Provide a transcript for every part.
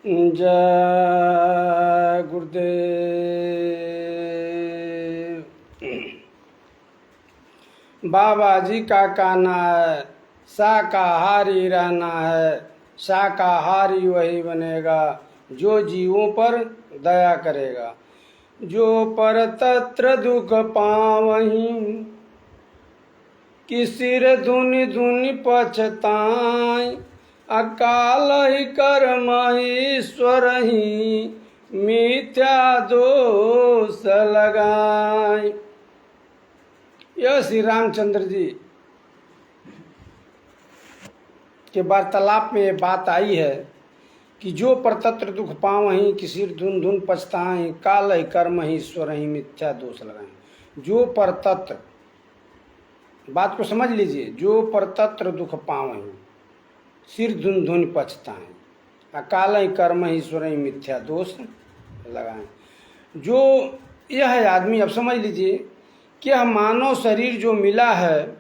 जय गुरुदेव। बाबा जी का कहना है शाकाहारी रहना है, शाकाहारी वही बनेगा जो जीवों पर दया करेगा। जो पर तत्र दुख पावहीं, कि सिर धुनि धुनि पछताई। अकाल ही कर्म ईश्वर ही, मिथ्या दोष लगाई। यह श्री रामचंद्र जी के वार्तालाप में ये बात आई है कि जो परतत्र दुख पावहीं, कि सिर धुन धुन पछताएं। काल ही कर्म ही ईश्वर ही, मिथ्या दोष लगाएं। जो परतत्र, बात को समझ लीजिए, जो परतत्र दुख पावहीं, सिर धुन धुन पछताएं। अकाल ही कर्म ही ईश्वर ही, मिथ्या दोष लगाएं। जो यह है आदमी, अब समझ लीजिए कि यह मानव शरीर जो मिला है,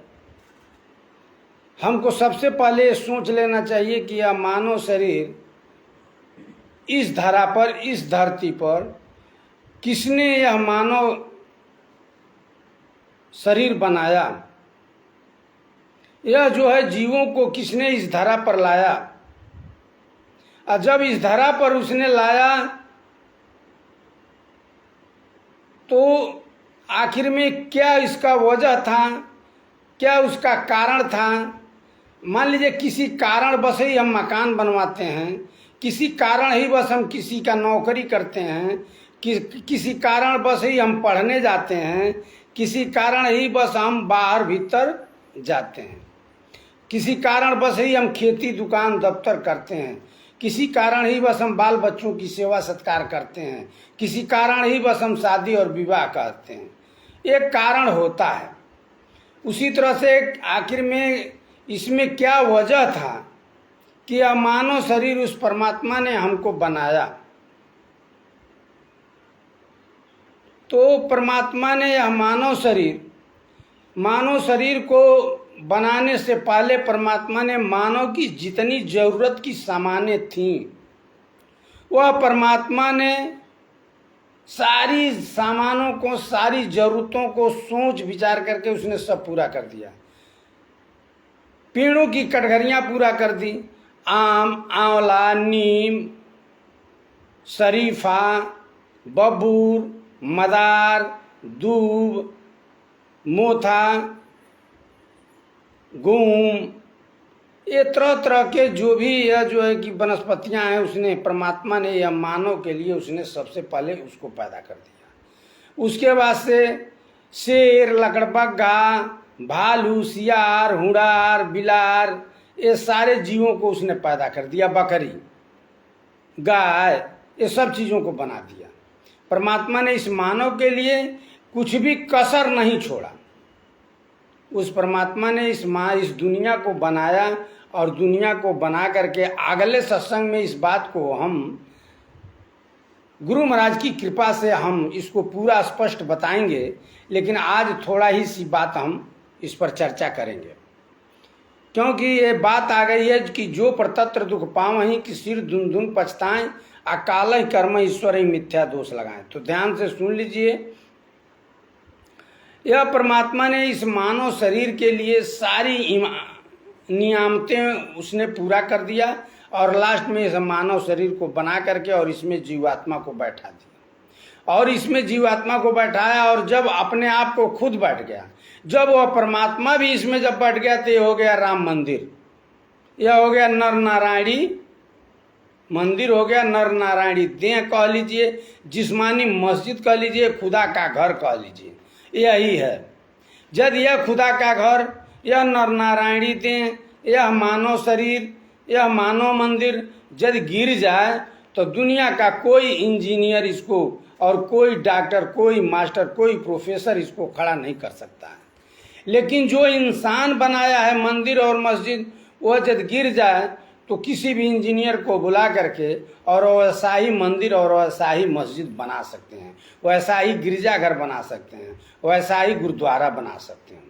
हमको सबसे पहले सोच लेना चाहिए कि यह मानव शरीर इस धरा पर, इस धरती पर किसने यह मानव शरीर बनाया। यह जो है जीवों को किसने इस धरा पर लाया, और जब इस धरा पर उसने लाया तो आखिर में क्या इसका वजह था, क्या उसका कारण था। मान लीजिए किसी कारण बस ही हम मकान बनवाते हैं, किसी कारण ही बस हम किसी का नौकरी करते हैं, किसी कारण बस ही हम पढ़ने जाते हैं, किसी कारण ही बस हम बाहर भीतर जाते हैं, किसी कारण बस ही हम खेती दुकान दफ्तर करते हैं, किसी कारण ही बस हम बाल बच्चों की सेवा सत्कार करते हैं, किसी कारण ही बस हम शादी और विवाह करते हैं। एक कारण होता है। उसी तरह से आखिर में इसमें क्या वजह था कि यह मानव शरीर उस परमात्मा ने हमको बनाया। तो परमात्मा ने यह मानव शरीर को बनाने से पहले परमात्मा ने मानव की जितनी जरूरत की सामानें थीं, वह परमात्मा ने सारी सामानों को, सारी जरूरतों को सोच विचार करके उसने सब पूरा कर दिया। पेड़ों की कटघरियां पूरा कर दी, आम, आंवला, नीम, शरीफा, बबूर, मदार, दूब, मोथा, गूम, ये तरह तरह के जो भी यह जो है कि वनस्पतियां हैं, उसने परमात्मा ने यह मानव के लिए उसने सबसे पहले उसको पैदा कर दिया। उसके बाद से शेर, लकड़बग्घा, भालू, सियार, हुड़ार, बिलार, ये सारे जीवों को उसने पैदा कर दिया। बकरी, गाय, ये सब चीज़ों को बना दिया। परमात्मा ने इस मानव के लिए कुछ भी कसर नहीं छोड़ा। उस परमात्मा ने इस दुनिया को बनाया, और दुनिया को बना करके अगले सत्संग में इस बात को हम गुरु महाराज की कृपा से हम इसको पूरा स्पष्ट बताएंगे। लेकिन आज थोड़ा ही सी बात हम इस पर चर्चा करेंगे, क्योंकि ये बात आ गई है कि जो परतत्र दुख पावहीं, कि सिर धुन धुन पछताएं। अकाल कर्म ईश्वर ही, मिथ्या दोष लगाएं। तो ध्यान से सुन लीजिए, यह परमात्मा ने इस मानव शरीर के लिए सारी नियामतें उसने पूरा कर दिया, और लास्ट में इस मानव शरीर को बना करके और इसमें जीवात्मा को बैठा दिया। और इसमें जीवात्मा को बैठाया, और जब अपने आप को खुद बैठ गया, जब वह परमात्मा भी इसमें जब बैठ गया, तो ये हो गया राम मंदिर, यह हो गया नर नारायणी मंदिर, हो गया नर नारायणी देह कह लीजिए, जिस्मानी मस्जिद कह लीजिए, खुदा का घर कह लीजिए, यही है। जब यह खुदा का घर, यह नर नारायणी देह, यह मानव शरीर, यह मानव मंदिर जब गिर जाए, तो दुनिया का कोई इंजीनियर इसको, और कोई डॉक्टर, कोई मास्टर, कोई प्रोफेसर इसको खड़ा नहीं कर सकता है। लेकिन जो इंसान बनाया है मंदिर और मस्जिद, वह जब गिर जाए तो किसी भी इंजीनियर को बुला करके और वैसा ही मंदिर और वैसा ही मस्जिद बना सकते हैं, वैसा ही गिरजाघर बना सकते हैं, वैसा ही गुरुद्वारा बना सकते हैं।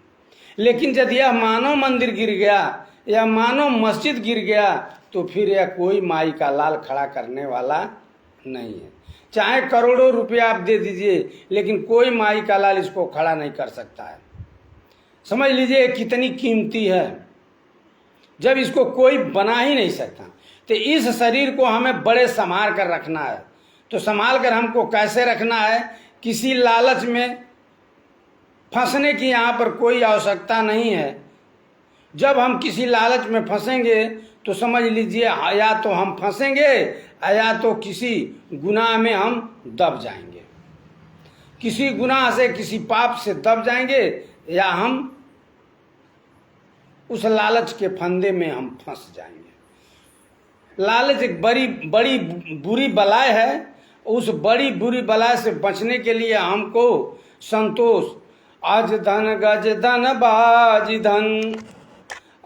लेकिन जब यह मानव मंदिर गिर गया, यह मानव मस्जिद गिर गया, तो फिर यह कोई माई का लाल खड़ा करने वाला नहीं है। चाहे करोड़ों रुपया आप दे दीजिए, लेकिन कोई माई का लाल इसको खड़ा नहीं कर सकता है। समझ लीजिए कितनी कीमती है, जब इसको कोई बना ही नहीं सकता। तो इस शरीर को हमें बड़े संभाल कर रखना है। तो संभाल कर हमको कैसे रखना है? किसी लालच में फंसने की यहाँ पर कोई आवश्यकता नहीं है। जब हम किसी लालच में फंसेंगे तो समझ लीजिए या तो हम फंसेंगे या तो किसी गुनाह में हम दब जाएंगे, किसी गुनाह से, किसी पाप से दब जाएंगे, या हम उस लालच के फंदे में हम फंस जाएंगे। लालच एक बड़ी बड़ी बुरी बलाय है। उस बड़ी बुरी बलाय से बचने के लिए हमको संतोष, आज धन गज धन बाज धन,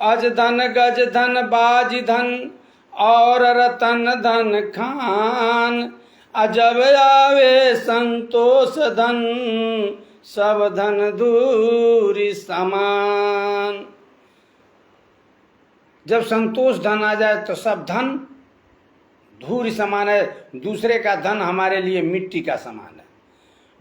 आज धन गज धन बाज धन और रतन धन खान, अजब आवे संतोष धन, सब धन दूरी समान। जब संतोष धन आ जाए तो सब धन धूल समान है। दूसरे का धन हमारे लिए मिट्टी का समान है।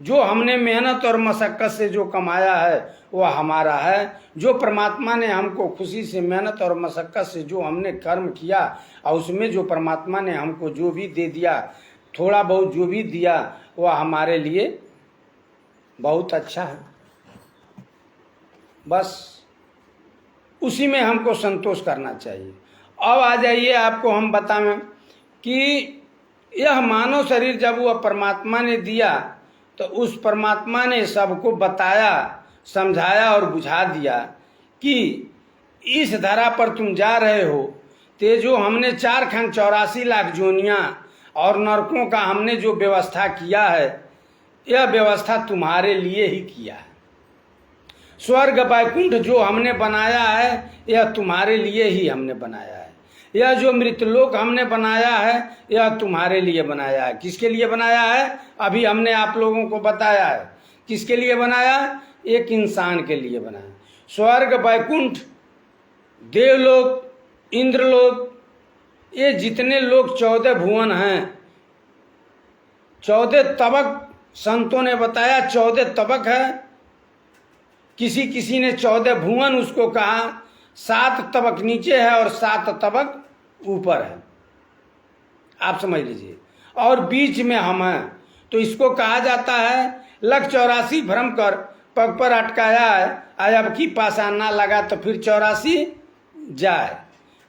जो हमने मेहनत और मशक्कत से जो कमाया है वह हमारा है। जो परमात्मा ने हमको खुशी से, मेहनत और मशक्कत से जो हमने कर्म किया और उसमें जो परमात्मा ने हमको जो भी दे दिया, थोड़ा बहुत जो भी दिया, वह हमारे लिए बहुत अच्छा है। बस उसी में हमको संतोष करना चाहिए। अब आ जाइए, आपको हम बताएं कि यह मानव शरीर जब वह परमात्मा ने दिया तो उस परमात्मा ने सबको बताया, समझाया और बुझा दिया कि इस धरा पर तुम जा रहे हो, ते जो हमने 4 खंड 84 लाख जोनियाँ और नरकों का हमने जो व्यवस्था किया है, यह व्यवस्था तुम्हारे लिए ही किया है। स्वर्ग वैकुंठ जो हमने बनाया है, यह तुम्हारे लिए ही हमने बनाया है। यह जो मृतलोक हमने बनाया है, यह तुम्हारे लिए बनाया है। किसके लिए बनाया है? अभी हमने आप लोगों को बताया है। किसके लिए बनाया? एक इंसान के लिए बनाया। स्वर्ग वैकुंठ, देवलोक, इंद्रलोक, ये जितने लोग 14 भुवन हैं, 14 तबक संतों ने बताया, 14 तबक है। किसी किसी ने 14 भुवन उसको कहा। 7 तबक नीचे है और 7 तबक ऊपर है, आप समझ लीजिए। और बीच में हम हैं, तो इसको कहा जाता है लख 84 भ्रम कर पग पर अटकाया है, अब की पासा ना लगा तो फिर 84 जाए।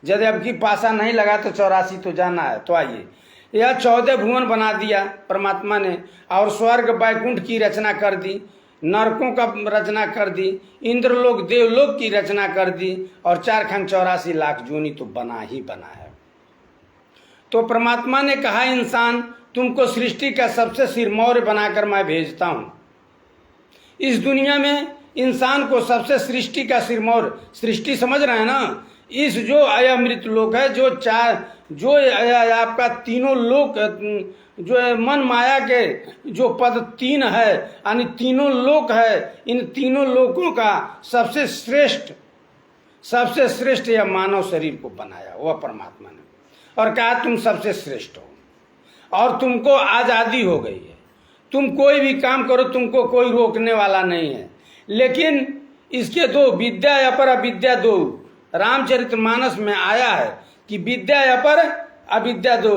यदि अब की पासा नहीं लगा तो 84 तो जाना है। तो आइए, यह 14 भुवन बना दिया परमात्मा ने, और स्वर्ग वैकुंठ की रचना कर दी, नरकों का रचना कर दी, इंद्रलोक देवलोक की रचना कर दी, और 4 खंड 84 लाख जोनी तो बना ही बना है। तो परमात्मा ने कहा, इंसान तुमको सृष्टि का सबसे सिरमौर बनाकर मैं भेजता हूं। इस दुनिया में इंसान को सबसे सृष्टि का सिरमौर, सृष्टि समझ रहे हैं ना, इस जो आया मृत लोक है, जो आपका तीनों लोक, जो मन माया के जो पद 3 है, यानी तीनों लोक है, इन तीनों लोकों का सबसे श्रेष्ठ यह मानव शरीर को बनाया वह परमात्मा ने, और कहा तुम सबसे श्रेष्ठ हो और तुमको आज़ादी हो गई है। तुम कोई भी काम करो, तुमको कोई रोकने वाला नहीं है। लेकिन इसके 2 विद्या अपर अविद्या 2 रामचरितमानस में आया है कि विद्या अपर अविद्या 2,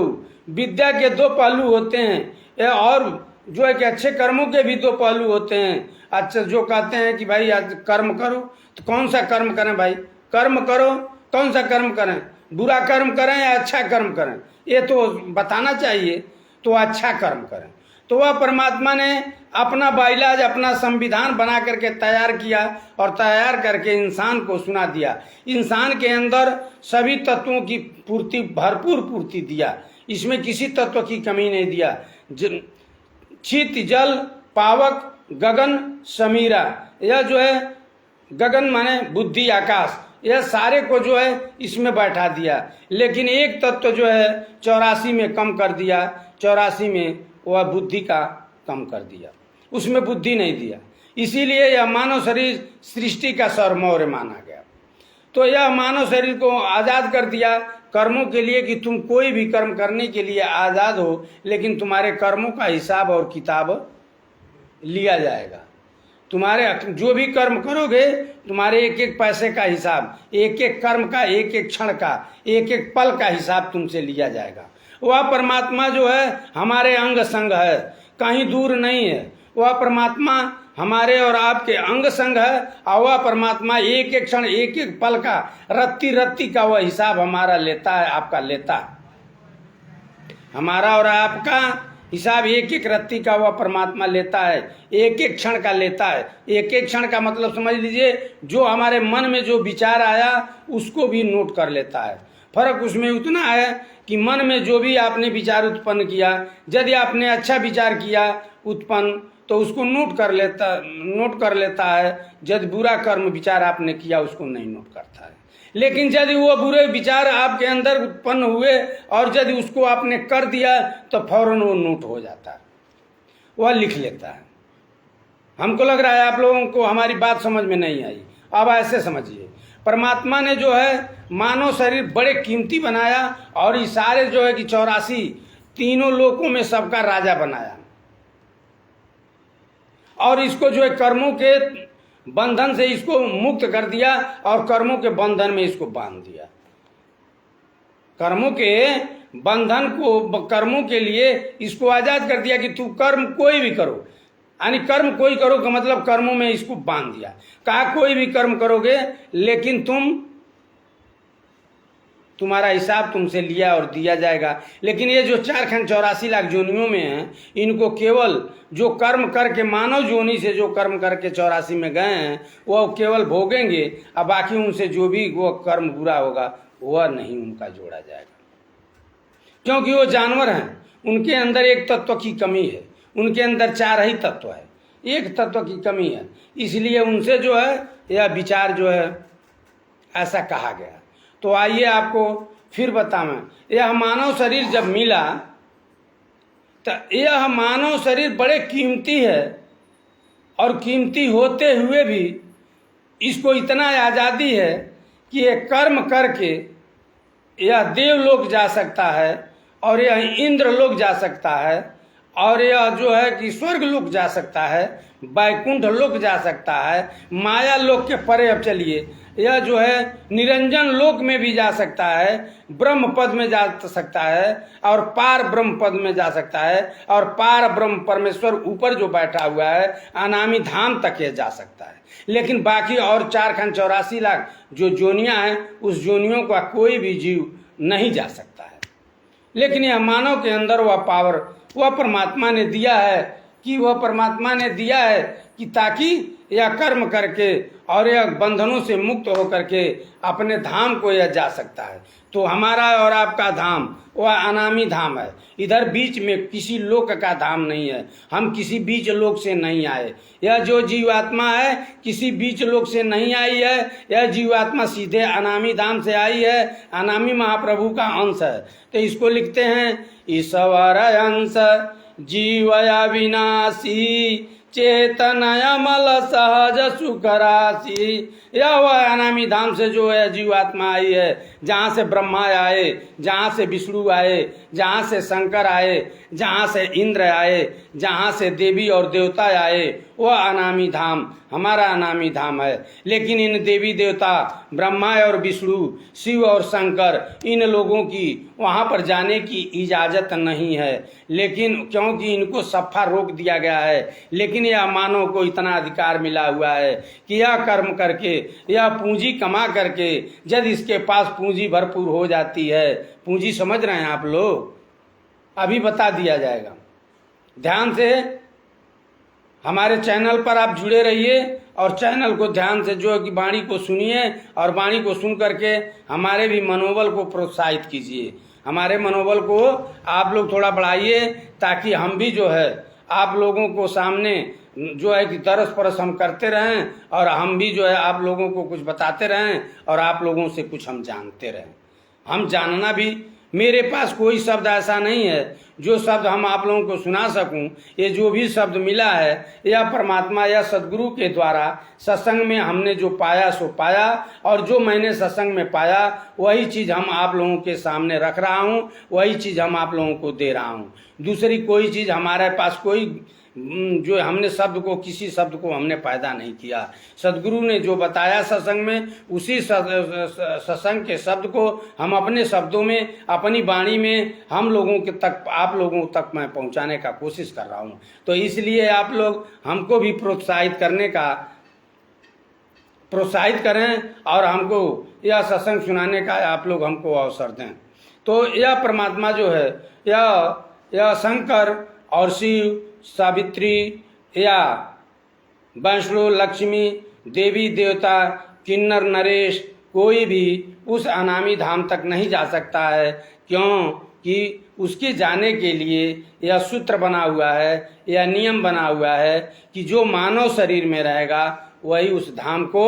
विद्या के 2 पहलू होते हैं, और जो है कि अच्छे कर्मों के भी 2 पहलू होते हैं। अच्छा, जो कहते हैं कि भाई आज कर्म करो, तो कौन सा कर्म करें भाई? कर्म करो, कौन सा कर्म करें? बुरा कर्म करें या अच्छा कर्म करें, ये तो बताना चाहिए। तो अच्छा कर्म करें। तो वह परमात्मा ने अपना बाइलाज, अपना संविधान बना करके तैयार किया, और तैयार करके इंसान को सुना दिया। इंसान के अंदर सभी तत्वों की पूर्ति, भरपूर पूर्ति दिया, इसमें किसी तत्व की कमी नहीं दिया। चित जल पावक गगन समीरा, यह जो है गगन माने बुद्धि आकाश, यह सारे को जो है इसमें बैठा दिया। लेकिन एक तत्व जो है 84 में कम कर दिया, 84 में वह बुद्धि का कम कर दिया, उसमें बुद्धि नहीं दिया। इसीलिए यह मानव शरीर सृष्टि का सरमौर माना गया। तो यह मानव शरीर को आज़ाद कर दिया कर्मों के लिए कि तुम कोई भी कर्म करने के लिए आज़ाद हो, लेकिन तुम्हारे कर्मों का हिसाब और किताब लिया जाएगा। तुम्हारे जो भी कर्म करोगे, तुम्हारे एक एक पैसे का हिसाब, एक एक कर्म का, एक एक क्षण का, एक एक पल का हिसाब तुमसे लिया जाएगा। वह परमात्मा जो है हमारे अंग संग है, कहीं दूर नहीं है। वह परमात्मा हमारे और आपके अंग संग है, और वह परमात्मा एक एक क्षण, एक एक पल का, रत्ती रत्ती का वह हिसाब हमारा लेता है, आपका लेता है। हमारा और आपका हिसाब एक एक रत्ती का वह परमात्मा लेता है, एक एक क्षण का लेता है। एक एक क्षण का मतलब समझ लीजिए, जो हमारे मन में जो विचार आया उसको भी नोट कर लेता है। फर्क उसमें उतना है कि मन में जो भी आपने विचार उत्पन्न किया, यदि आपने अच्छा विचार किया उत्पन्न तो उसको नोट कर लेता है। यदि बुरा कर्म विचार आपने किया उसको नहीं नोट करता है। लेकिन यदि वो बुरे विचार आपके अंदर उत्पन्न हुए और यदि उसको आपने कर दिया तो फौरन वो नोट हो जाता है, वह लिख लेता है। हमको लग रहा है आप लोगों को हमारी बात समझ में नहीं आई। अब ऐसे समझिए, परमात्मा ने जो है मानव शरीर बड़े कीमती बनाया और इशारे जो है कि 84 तीनों लोकों में सबका राजा बनाया, और इसको जो है कर्मों के बंधन से इसको मुक्त कर दिया और कर्मों के बंधन में इसको बांध दिया। कर्मों के बंधन को, कर्मों के लिए इसको आजाद कर दिया कि तू कर्म कोई भी करो, यानी कर्म कोई करो का मतलब कर्मों में इसको बांध दिया। कहा कोई भी कर्म करोगे लेकिन तुम्हारा हिसाब तुमसे लिया और दिया जाएगा। लेकिन ये जो 4,84 लाख जोनियों में हैं, इनको केवल जो कर्म करके मानव जोनी से जो कर्म करके 84 में गए हैं वो केवल भोगेंगे, और बाकी उनसे जो भी वो कर्म बुरा होगा वह नहीं उनका जोड़ा जाएगा, क्योंकि वो जानवर हैं। उनके अंदर एक तत्व की कमी है, उनके अंदर 4 ही तत्व है, एक तत्व की कमी है, इसलिए उनसे जो है यह विचार जो है ऐसा कहा गया। तो आइए आपको फिर बताऊं, यह मानव शरीर जब मिला तो यह मानव शरीर बड़े कीमती है, और कीमती होते हुए भी इसको इतना आज़ादी है कि यह कर्म करके यह देवलोक जा सकता है, और यह इंद्र लोक जा सकता है, और यह जो है कि स्वर्ग लोक जा सकता है, वैकुंठ लोक जा सकता है, माया लोक के परे अब चलिए यह जो है निरंजन लोक में भी जा सकता है, ब्रह्म पद में जा सकता है, और पार ब्रह्म पद में जा सकता है, और पार ब्रह्म परमेश्वर ऊपर जो बैठा हुआ है अनामी धाम तक यह जा सकता है। लेकिन बाकी और 4,84 लाख जो जोनियां हैं उस जोनियों का कोई भी जीव नहीं जा सकता है। लेकिन यह मानव के अंदर वह पावर वह परमात्मा ने दिया है कि ताकि यह कर्म करके और यह बंधनों से मुक्त होकर के अपने धाम को यह जा सकता है। तो हमारा और आपका धाम वह अनामी धाम है, इधर बीच में किसी लोक का धाम नहीं है। हम किसी बीच लोक से नहीं आए। यह जो जीवात्मा है किसी बीच लोक से नहीं आई है, यह जीवात्मा सीधे अनामी धाम से आई है, अनामी महाप्रभु का अंश है। तो इसको लिखते हैं ईश्वर अंश जीवया विनाशी चेतनयमल सहज सुख राशि। यह वह अनामी धाम से जो है जीवात्मा आई है, जहाँ से ब्रह्मा आए, जहाँ से विष्णु आए, जहाँ से शंकर आए, जहाँ से इंद्र आए, जहाँ से देवी और देवता आए, वह अनामी धाम हमारा अनामी धाम है। लेकिन इन देवी देवता ब्रह्मा और विष्णु, शिव और शंकर, इन लोगों की वहाँ पर जाने की इजाज़त नहीं है, लेकिन क्योंकि इनको सफ़ा रोक दिया गया है। लेकिन यह मानव को इतना अधिकार मिला हुआ है कि यह कर्म करके, यह पूंजी कमा करके, जब इसके पास पूंजी भरपूर हो जाती है, पूंजी समझ रहे हैं आप लोग, अभी बता दिया जाएगा, ध्यान से हमारे चैनल पर आप जुड़े रहिए और चैनल को ध्यान से जो है कि वाणी को सुनिए, और वाणी को सुन करके हमारे भी मनोबल को प्रोत्साहित कीजिए। हमारे मनोबल को आप लोग थोड़ा बढ़ाइए, ताकि हम भी जो है आप लोगों को सामने जो है कि तरस परस हम करते रहें, और हम भी जो है आप लोगों को कुछ बताते रहें, और आप लोगों से कुछ हम जानते रहें। हम जानना भी मेरे पास कोई शब्द ऐसा नहीं है जो शब्द हम आप लोगों को सुना सकूं। ये जो भी शब्द मिला है यह परमात्मा या सदगुरु के द्वारा सत्संग में हमने जो पाया सो पाया, और जो मैंने सत्संग में पाया वही चीज़ हम आप लोगों के सामने रख रहा हूं, वही चीज़ हम आप लोगों को दे रहा हूं। दूसरी कोई चीज़ हमारे पास कोई जो हमने शब्द को, किसी शब्द को हमने पैदा नहीं किया। सदगुरु ने जो बताया सत्संग में, उसी सत्संग के शब्द को हम अपने शब्दों में, अपनी वाणी में हम लोगों के तक, आप लोगों तक मैं पहुंचाने का कोशिश कर रहा हूं। तो इसलिए आप लोग हमको भी प्रोत्साहित करें और हमको यह सत्संग सुनाने का आप लोग हमको अवसर दें। तो यह परमात्मा जो है, यह शंकर और शिव, सावित्री या वैष्णो, लक्ष्मी, देवी देवता, किन्नर नरेश, कोई भी उस अनामी धाम तक नहीं जा सकता है। क्योंकि उसके जाने के लिए यह सूत्र बना हुआ है, यह नियम बना हुआ है कि जो मानव शरीर में रहेगा वही उस धाम को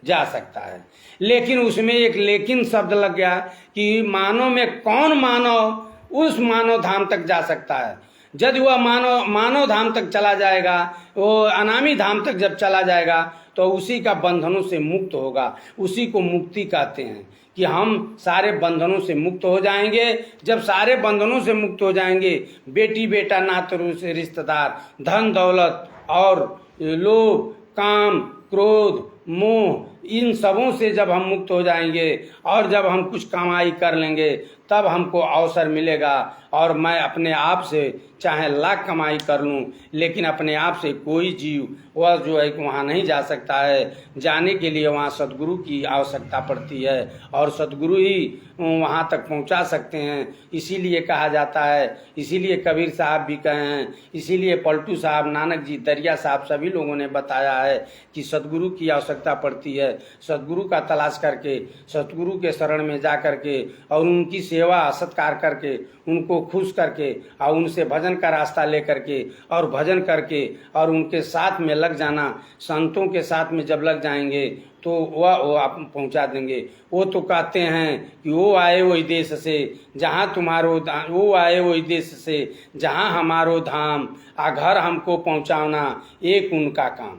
जा सकता है। लेकिन उसमें एक लेकिन शब्द लग गया कि मानव में कौन मानव उस मानव धाम तक जा सकता है। यदि वह मानव धाम तक चला जाएगा, वो अनामी धाम तक जब चला जाएगा तो उसी का बंधनों से मुक्त होगा। उसी को मुक्ति कहते हैं कि हम सारे बंधनों से मुक्त हो जाएंगे। जब सारे बंधनों से मुक्त हो जाएंगे, बेटी बेटा नाते रिश्तेदार, धन दौलत और लोभ, काम, क्रोध, मोह, इन सबों से जब हम मुक्त हो जाएंगे और जब हम कुछ कमाई कर लेंगे, तब हमको अवसर मिलेगा। और मैं अपने आप से चाहे लाख कमाई कर लूं, लेकिन अपने आप से कोई जीव वह जो है वहाँ नहीं जा सकता है। जाने के लिए वहाँ सदगुरु की आवश्यकता पड़ती है और सदगुरु ही वहाँ तक पहुँचा सकते हैं। इसीलिए कहा जाता है, इसीलिए कबीर साहब भी कहे हैं, इसीलिए पलटू साहब, नानक जी, दरिया साहब, सभी लोगों ने बताया है कि सदगुरु की आवश्यकता पड़ती है। सदगुरु का तलाश करके, सदगुरु के शरण में जा करके और उनकी सेवा सत्कार करके, उनको खुश करके और उनसे भजन का रास्ता ले करके और भजन करके और उनके साथ में लग जाना, संतों के साथ में जब लग जाएंगे तो वह आप पहुंचा देंगे। वो तो कहते हैं कि वो आए वही देश से जहाँ तुम्हारो, वो आए वही देश से जहाँ हमारो धाम, आ घर हमको पहुंचाना एक उनका काम।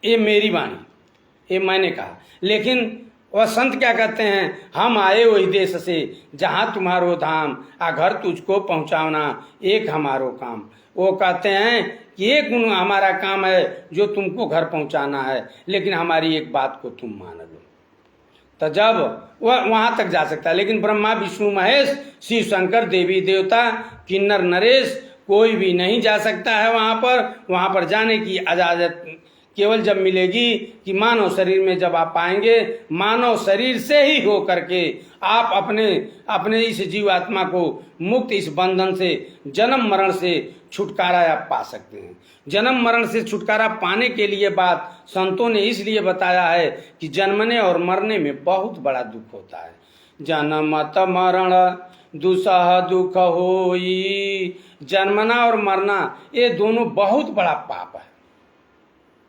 ये मेरी वाणी, ये मैंने कहा। लेकिन वह संत क्या कहते हैं, हम आए वही देश से जहाँ तुम्हारो धाम, आ घर तुझको पहुँचाना एक हमारो काम। वो कहते हैं कि एक हमारा काम है जो तुमको घर पहुँचाना है, लेकिन हमारी एक बात को तुम मान लो। तो जब वह वहाँ तक जा सकता है। लेकिन ब्रह्मा, विष्णु, महेश, शिव, शंकर, देवी देवता, किन्नर नरेश, कोई भी नहीं जा सकता है वहाँ पर जाने की इजाजत केवल जब मिलेगी कि मानव शरीर में जब आप पाएंगे, मानव शरीर से ही हो करके आप अपने इस जीवात्मा को मुक्त, इस बंधन से, जन्म मरण से छुटकारा आप पा सकते हैं। जन्म मरण से छुटकारा पाने के लिए बात संतों ने इसलिए बताया है कि जन्मने और मरने में बहुत बड़ा दुख होता है। जन्मत मरण दुसह दुख होई, जन्मना और मरना ये दोनों बहुत बड़ा पाप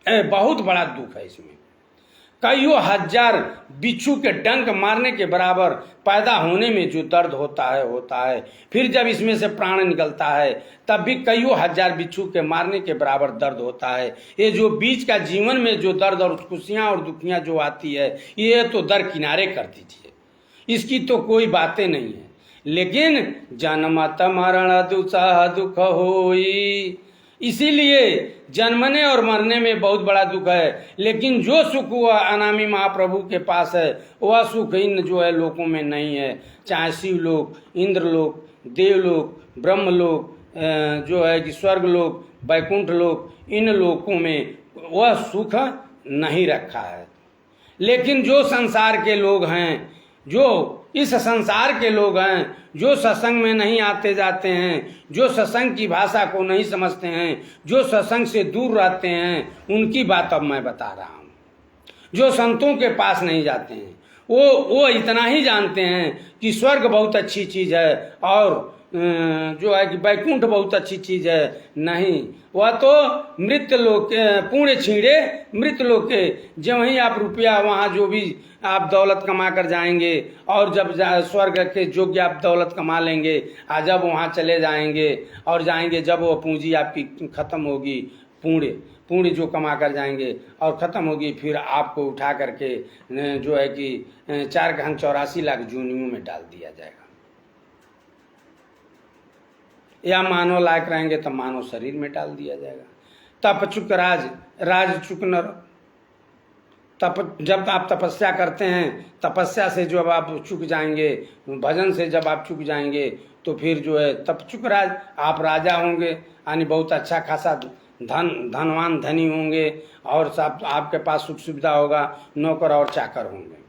है, बहुत बड़ा दुख है। इसमें कईयों हजार बिच्छू के डंक मारने के बराबर पैदा होने में जो दर्द होता है, फिर जब इसमें से प्राण निकलता है तब भी कईयों हजार बिच्छू के मारने के बराबर दर्द होता है। ये जो बीच का जीवन में जो दर्द और खुशियाँ और दुखियाँ जो आती है, ये तो दरकिनारे कर दीजिए, इसकी तो कोई बातें नहीं है। लेकिन जन्मत मरण दुसह दुख होई, इसीलिए जन्मने और मरने में बहुत बड़ा दुख है। लेकिन जो सुख वह अनामी महाप्रभु के पास है, वह सुख इन जो है लोकों में नहीं है। चाहे शिवलोक, इंद्रलोक, देवलोक, ब्रह्मलोक, जो है कि स्वर्गलोक, वैकुंठ लोक, इन लोकों में वह सुख नहीं रखा है। लेकिन जो संसार के लोग हैं, जो इस संसार के लोग हैं, जो सत्संग में नहीं आते जाते हैं, जो सत्संग की भाषा को नहीं समझते हैं, जो सत्संग से दूर रहते हैं, उनकी बात अब मैं बता रहा हूँ। जो संतों के पास नहीं जाते हैं, वो इतना ही जानते हैं कि स्वर्ग बहुत अच्छी चीज़ है और जो है कि वैकुंठ बहुत अच्छी चीज़ है। नहीं, वह तो मृत लोक पुण्य छीड़े मृत लोक के, जो वहीं आप रुपया वहाँ जो भी आप दौलत कमा कर जाएंगे और जब स्वर्ग के योग्य आप दौलत कमा लेंगे, जब वहाँ चले जाएंगे और जाएंगे जब वो पूंजी आपकी खत्म होगी, पुण्य जो कमा कर जाएंगे और ख़त्म होगी, फिर आपको उठा करके जो है कि 4,84 लाख जूनियों में डाल दिया जाएगा। या मानव लायक रहेंगे तो मानव शरीर में डाल दिया जाएगा। तप चुक राज चुक नर। जब आप तपस्या करते हैं, तपस्या से जब आप चुक जाएंगे, भजन से जब आप चुक जाएंगे तो फिर जो है तप चुक आप राजा होंगे, यानी बहुत अच्छा खासा धनवान धनी होंगे और सब आपके पास सुख सुविधा होगा, नौकर और चाकर होंगे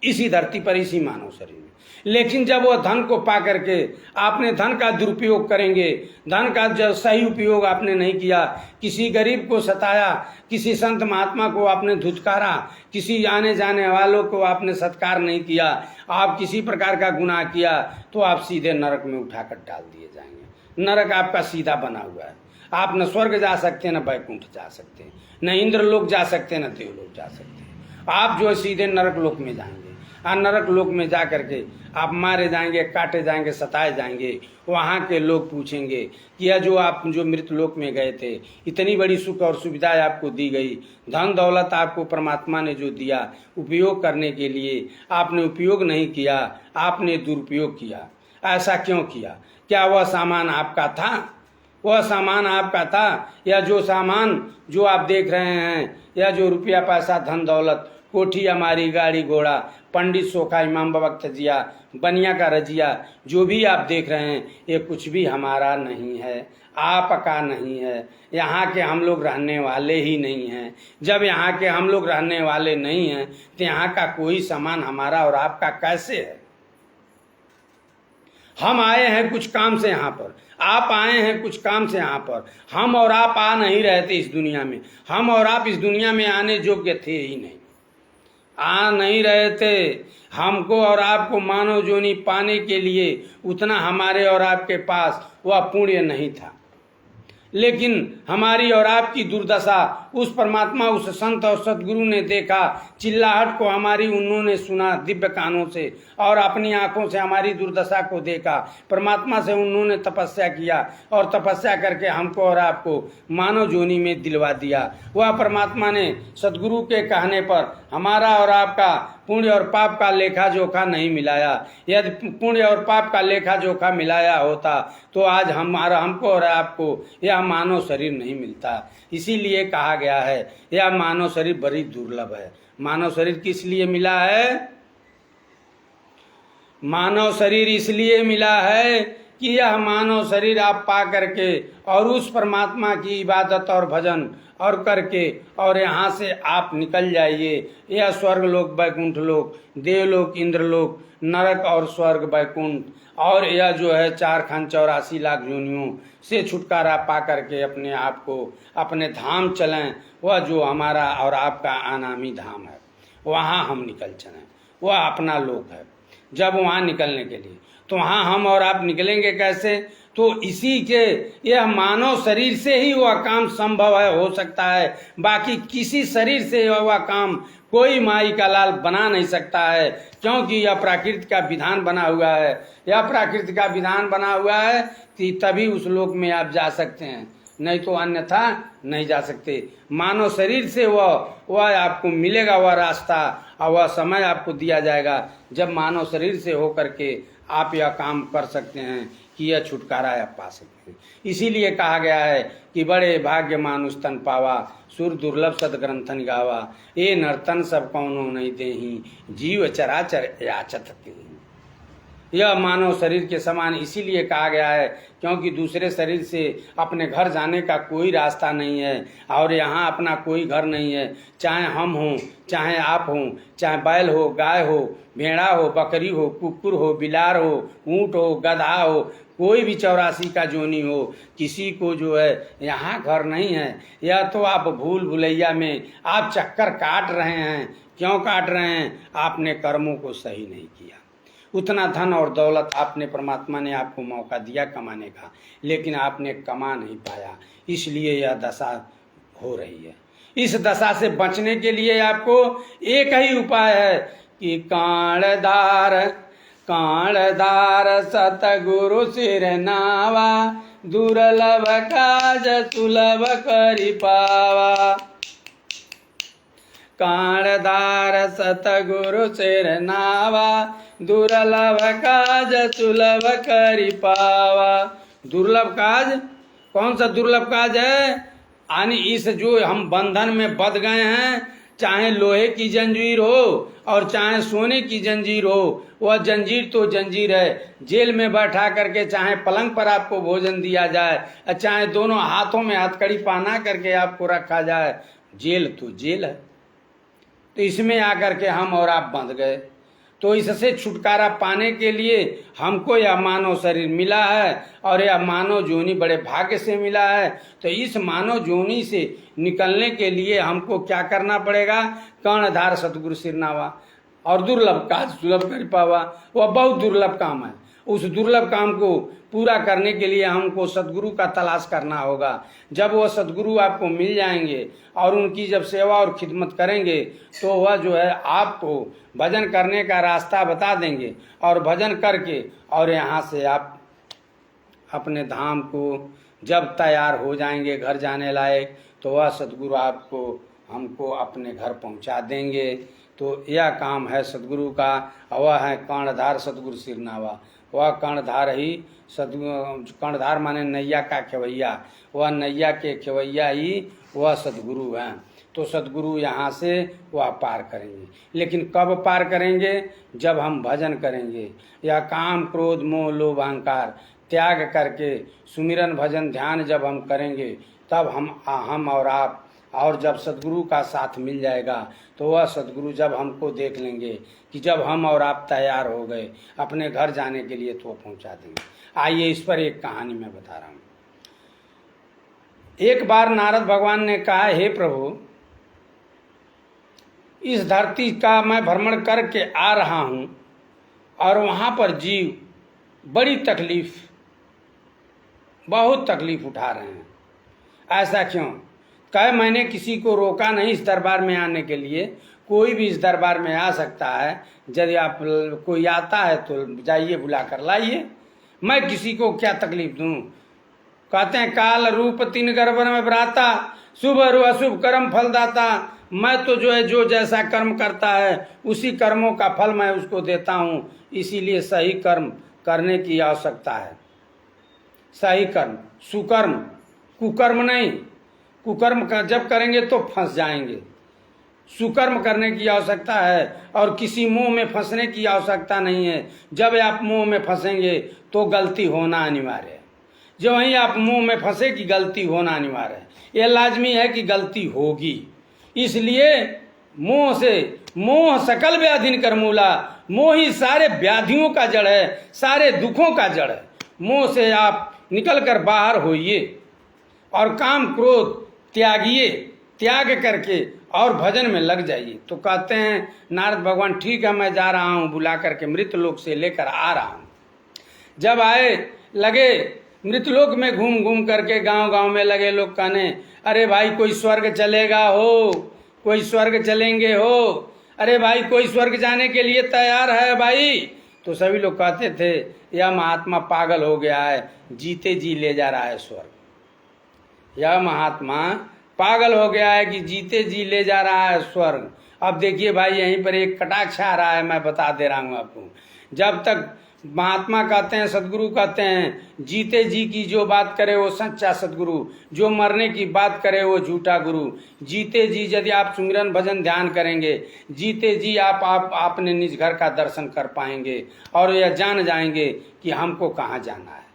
इसी धरती पर, इसी मानव शरीर में। लेकिन जब वो धन को पा करके आपने धन का दुरुपयोग करेंगे, धन का जब सही उपयोग आपने नहीं किया, किसी गरीब को सताया, किसी संत महात्मा को आपने धुतकारा, किसी आने जाने वालों को आपने सत्कार नहीं किया, आप किसी प्रकार का गुनाह किया, तो आप सीधे नरक में उठाकर डाल दिए जाएंगे। नरक आपका सीधा बना हुआ है। आप न स्वर्ग जा सकते, न वैकुंठ जा सकते, न इंद्र लोक जा सकते, न देवलोक जा सकते। आप जो है सीधे नरक लोक में जाएंगे और नरक लोक में जा करके आप मारे जाएंगे, काटे जाएंगे, सताए जाएंगे। वहाँ के लोग पूछेंगे कि यह जो आप जो मृत लोक में गए थे, इतनी बड़ी सुख और सुविधाएं आपको दी गई, धन दौलत आपको परमात्मा ने जो दिया उपयोग करने के लिए, आपने उपयोग नहीं किया, आपने दुरुपयोग किया। ऐसा क्यों किया? क्या वह सामान आपका था? वह सामान आपका था? या जो सामान जो आप देख रहे हैं, या जो रुपया पैसा धन दौलत, कोठी हमारी, गाड़ी घोड़ा, पंडित सोखा, इमाम बाबा तजिया, बनिया का रजिया, जो भी आप देख रहे हैं, ये कुछ भी हमारा नहीं है, आपका नहीं है। यहाँ के हम लोग रहने वाले ही नहीं हैं। जब यहाँ के हम लोग रहने वाले नहीं हैं तो यहाँ का कोई सामान हमारा और आपका कैसे है? हम आए हैं कुछ काम से यहाँ पर, आप आए हैं कुछ काम से यहाँ पर। हम और आप आ नहीं रहे थे इस दुनिया में, हम और आप इस दुनिया में आने योग्य थे ही नहीं, आ नहीं रहे थे। हमको और आपको मानव जोनी पाने के लिए उतना हमारे और आपके पास वह पुण्य नहीं था। लेकिन हमारी और आपकी दुर्दशा उस परमात्मा, उस संत और सदगुरु ने देखा, चिल्लाहट को हमारी उन्होंने सुना दिव्य कानों से और अपनी आंखों से हमारी दुर्दशा को देखा। परमात्मा से उन्होंने तपस्या किया और तपस्या करके हमको और आपको मानव जोनी में दिलवा दिया। वह परमात्मा ने सदगुरु के कहने पर हमारा और आपका पुण्य और पाप का लेखा जोखा नहीं मिलाया। यदि पुण्य और पाप का लेखा जोखा मिलाया होता तो आज हमको और आपको यह मानव शरीर नहीं मिलता। इसीलिए कहा गया है यह मानव शरीर बड़ी दुर्लभ है। मानव शरीर किस लिए मिला है? मानव शरीर इसलिए मिला है कि यह मानव शरीर आप पा करके और उस परमात्मा की इबादत और भजन और करके और यहाँ से आप निकल जाइए। यह स्वर्ग लोक, वैकुंठ लोक, देवलोक, इंद्रलोक, नरक और स्वर्ग, वैकुंठ और यह जो है 4,84 लाख योनियों से छुटकारा पा करके अपने आप को अपने धाम चलें। वह जो हमारा और आपका आनामी धाम है, वहाँ हम निकल चलें। वह अपना लोक है। जब वहाँ निकलने के लिए, तो वहाँ हम और आप निकलेंगे कैसे? तो इसी के यह मानव शरीर से ही वह काम संभव है, हो सकता है। बाकी किसी शरीर से वह काम कोई माई का लाल बना नहीं सकता है, क्योंकि यह प्रकृति का विधान बना हुआ है। यह प्रकृति का विधान बना हुआ है कि तभी उस लोक में आप जा सकते हैं, नहीं तो अन्यथा नहीं जा सकते। मानव शरीर से वह आपको मिलेगा वह रास्ता और वह समय आपको दिया जाएगा जब मानव शरीर से होकर के आप यह काम कर सकते हैं कि यह छुटकारा आप पा सकते हैं। इसीलिए कहा गया है कि बड़े भाग्य मानुष तन पावा, सुर दुर्लभ सदग्रंथन गावा, ये नर्तन सब कौनो नहीं देही, जीव चराचर याचत के। यह मानव शरीर के समान इसीलिए कहा गया है क्योंकि दूसरे शरीर से अपने घर जाने का कोई रास्ता नहीं है और यहाँ अपना कोई घर नहीं है। चाहे हम हों, चाहे आप हों, चाहे बैल हो, गाय हो, भेड़ा हो, बकरी हो, कुकुर हो, बिलार हो, ऊँट हो, गधा हो, कोई भी 84 का जोनी हो, किसी को जो है यहाँ घर नहीं है। यह तो आप भूल भुलैया में आप चक्कर काट रहे हैं। क्यों काट रहे हैं? आपने कर्मों को सही नहीं किया। उतना धन और दौलत आपने परमात्मा ने आपको मौका दिया कमाने का, लेकिन आपने कमा नहीं पाया, इसलिए यह दशा हो रही है। इस दशा से बचने के लिए आपको एक ही उपाय है कि कांडदार सतगुरु सिर नावा, दुर्लभ काज सुलभ करि पावा। कांडदार सतगुरु सिर नावा, दुर्लभ काज सुलभ करि पावा। दुर्लभ काज कौन सा दुर्लभ काज है? यानी इस जो हम बंधन में बंध गए हैं, चाहे लोहे की जंजीर हो और चाहे सोने की जंजीर हो, वह जंजीर तो जंजीर है। जेल में बैठा करके चाहे पलंग पर आपको भोजन दिया जाए, चाहे दोनों हाथों में हथकड़ी पहना करके आपको रखा जाए, जेल तो जेल है। तो इसमें आकर के हम और आप बंध गए। तो इससे छुटकारा पाने के लिए हमको यह मानव शरीर मिला है और यह मानव जोनी बड़े भाग्य से मिला है। तो इस मानव जोनी से निकलने के लिए हमको क्या करना पड़ेगा? कर्णधार सतगुरु सिरनावा और दुर्लभ काज सुलभ करि पावा। वह बहुत दुर्लभ काम है। उस दुर्लभ काम को पूरा करने के लिए हमको सदगुरु का तलाश करना होगा। जब वह सदगुरु आपको मिल जाएंगे और उनकी जब सेवा और खिदमत करेंगे तो वह जो है आपको भजन करने का रास्ता बता देंगे और भजन करके और यहाँ से आप अपने धाम को जब तैयार हो जाएंगे घर जाने लायक, तो वह सदगुरु आपको हमको अपने घर पहुँचा देंगे। तो यह काम है सदगुरु का। वह है कर्णधार सदगुरु सिरनावा। वह कर्णधार ही कर्णधार माने नैया का खेवैया। वह नैया के खेवैया ही वह सदगुरु हैं। तो सदगुरु यहाँ से वह पार करेंगे। लेकिन कब पार करेंगे? जब हम भजन करेंगे। यह काम क्रोध मोह लोभ अहंकार त्याग करके सुमिरन भजन ध्यान जब हम करेंगे, तब हम और आप और जब सदगुरु का साथ मिल जाएगा तो वह सदगुरु जब हमको देख लेंगे कि जब हम और आप तैयार हो गए अपने घर जाने के लिए, तो पहुंचा देंगे। आइए इस पर एक कहानी मैं बता रहा हूँ। एक बार नारद भगवान ने कहा, हे प्रभु, इस धरती का मैं भ्रमण करके आ रहा हूँ और वहाँ पर जीव बड़ी तकलीफ बहुत तकलीफ उठा रहे हैं। ऐसा क्यों? कहे मैंने किसी को रोका नहीं इस दरबार में आने के लिए। कोई भी इस दरबार में आ सकता है। यदि आप कोई आता है तो जाइए बुला कर लाइए। मैं किसी को क्या तकलीफ दूं? कहते हैं काल रूप तीन गर्भ में भ्राता, शुभ और अशुभ कर्म फलदाता। मैं तो जो है जो जैसा कर्म करता है उसी कर्मों का फल मैं उसको देता हूँ। इसीलिए सही कर्म करने की आवश्यकता है। सही कर्म, सुकर्म, कुकर्म नहीं। कुकर्म जब करेंगे तो फंस जाएंगे। सुकर्म करने की आवश्यकता है और किसी मोह में फंसने की आवश्यकता नहीं है। जब आप मोह में फंसेंगे तो गलती होना अनिवार्य है। जो वहीं आप मुंह में फंसे कि गलती होना अनिवार्य है। यह लाजमी है कि गलती होगी। इसलिए मोह सकल व्याधि कर मूला। मोह ही सारे व्याधियों का जड़ है, सारे दुखों का जड़ है। मोह से आप निकल कर बाहर होइए और काम क्रोध त्यागिए। त्याग करके और भजन में लग जाइए। तो कहते हैं नारद भगवान, ठीक है मैं जा रहा हूँ, बुला करके मृत लोक से लेकर आ रहा हूँ। जब आए लगे मृतलोक में घूम घूम करके गांव गांव में लगे लोग कहने, अरे भाई कोई स्वर्ग चलेगा हो, कोई स्वर्ग चलेंगे हो, अरे भाई कोई स्वर्ग जाने के लिए तैयार है भाई। तो सभी लोग कहते थे यह महात्मा पागल हो गया है, जीते जी ले जा रहा है स्वर्ग। यह महात्मा पागल हो गया है कि जीते जी ले जा रहा है स्वर्ग। अब देखिए भाई यहीं पर एक कटाक्ष आ रहा है, मैं बता दे रहा हूँ आपको। जब तक महात्मा कहते हैं, सदगुरु कहते हैं, जीते जी की जो बात करे वो सच्चा सदगुरु, जो मरने की बात करे वो झूठा गुरु। जीते जी यदि आप सुमिरन भजन ध्यान करेंगे, जीते जी आप अपने निज घर का दर्शन कर पाएंगे और यह जान जाएंगे कि हमको कहाँ जाना है।